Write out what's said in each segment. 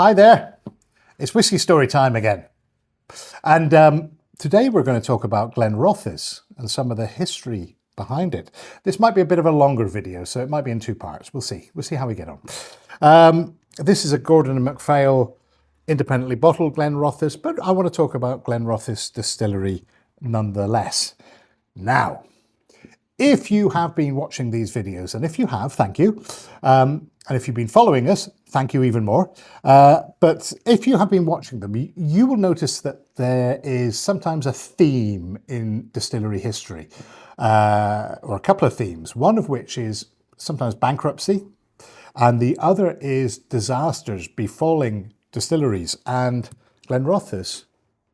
Hi there, it's Whiskey Story time again. And today we're going to talk about Glenrothes and some of the history behind it. This might be a bit of a longer video, so it might be in two parts. We'll see. We'll see how we get on. This is a Gordon and MacPhail independently bottled Glenrothes, but I want to talk about Glenrothes distillery nonetheless. Now, if you have been watching these videos, and if you have, thank you. And if you've been following us, thank you even more. But if you have been watching them, you will notice that there is sometimes a theme in distillery history, or a couple of themes, one of which is sometimes bankruptcy, and the other is disasters befalling distilleries. And Glenrothes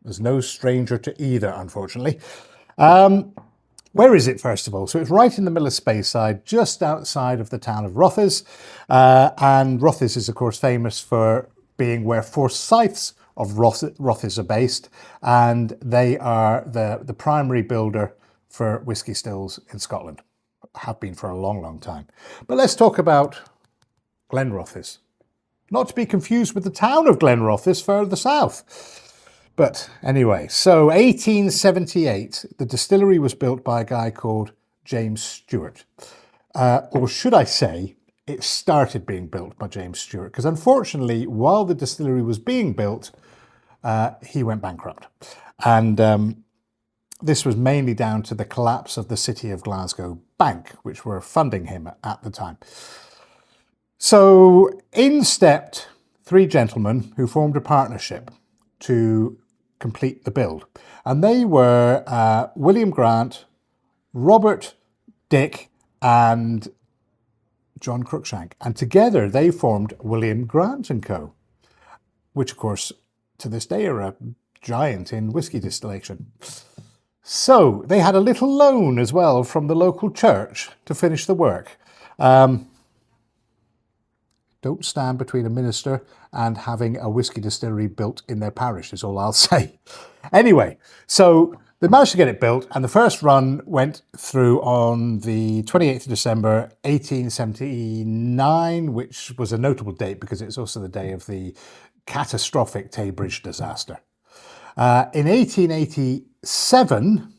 is no stranger to either, unfortunately. Where is it, first of all? So it's right in the middle of Speyside, just outside of the town of Rothes. And Rothes is, of course, famous for being where Forsyths of Rothes are based. And they are the primary builder for whisky stills in Scotland. Have been for a long, long time. But let's talk about Glenrothes. Not to be confused with the town of Glenrothes further south. But anyway, so 1878, the distillery was built by a guy called James Stewart. Or should I say, it started being built by James Stewart, because unfortunately, while the distillery was being built, he went bankrupt. And this was mainly down to the collapse of the City of Glasgow Bank, which were funding him at the time. So in stepped three gentlemen who formed a partnership to complete the build. And they were William Grant, Robert Dick, and John Cruikshank. And together they formed William Grant & Co., which of course to this day are a giant in whisky distillation. So they had a little loan as well from the local church to finish the work. Don't stand between a minister and having a whisky distillery built in their parish is all I'll say. Anyway, so they managed to get it built, and the first run went through on the 28th of December 1879, which was a notable date because it's also the day of the catastrophic Tay Bridge disaster. In 1887,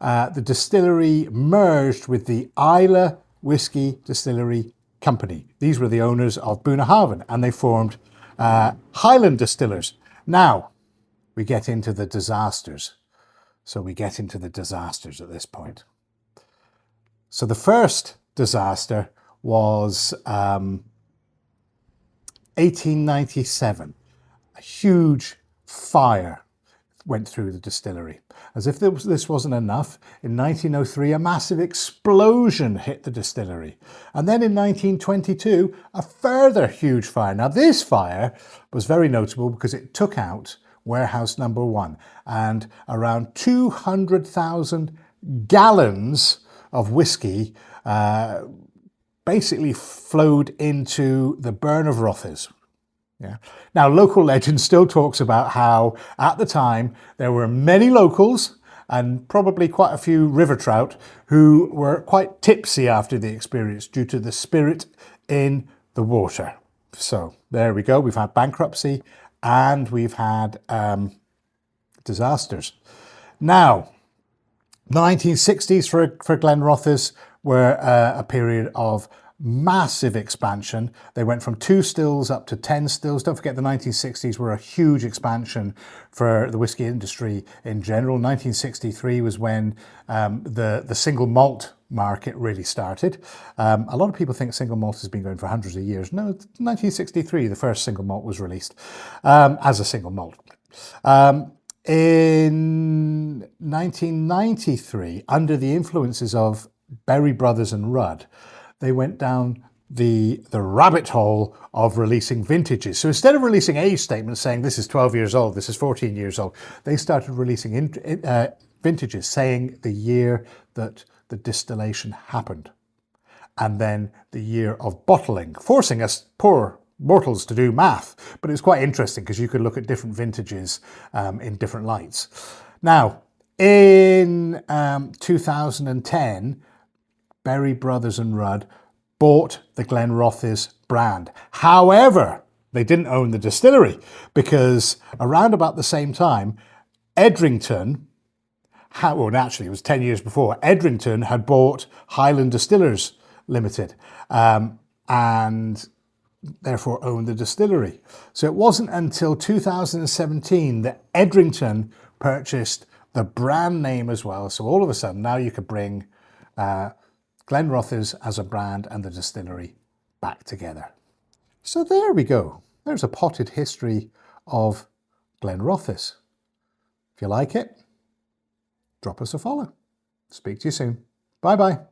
the distillery merged with the Islay Whisky Distillery Company. These were the owners of Bunnahabhain, and they formed Highland Distillers. Now, we get into the disasters. So we get into the disasters at this point. So the first disaster was 1897. A huge fire went through the distillery. As if this wasn't enough, in 1903 a massive explosion hit the distillery. And then in 1922 a further huge fire. Now this fire was very notable because it took out warehouse number 1, and around 200,000 gallons of whiskey basically flowed into the burn of Rothes. Yeah. Now, local legend still talks about how, at the time, there were many locals and probably quite a few river trout who were quite tipsy after the experience due to the spirit in the water. So, there we go. We've had bankruptcy and we've had disasters. Now, the 1960s for Glenrothes were a period of massive expansion. They went from 2 stills up to 10 stills. Don't forget the 1960s were a huge expansion for the whisky industry in general. 1963 was when the single malt market really started. A lot of people think single malt has been going for hundreds of years. No, 1963 the first single malt was released as a single malt. In 1993, under the influences of Berry Brothers and Rudd, they went down the rabbit hole of releasing vintages. So instead of releasing age statements saying this is 12 years old, this is 14 years old, they started releasing vintages saying the year that the distillation happened, and then the year of bottling, forcing us poor mortals to do math. But it's quite interesting because you could look at different vintages in different lights. Now, in 2010, Berry Brothers and Rudd bought the Glenrothes brand. However, they didn't own the distillery, because around about the same time, Edrington, well, actually, it was 10 years before, Edrington had bought Highland Distillers Limited, and therefore owned the distillery. So it wasn't until 2017 that Edrington purchased the brand name as well. So all of a sudden, now you could bring Glenrothes as a brand and the distillery back together. So there we go. There's a potted history of Glenrothes. If you like it, drop us a follow. Speak to you soon. Bye-bye.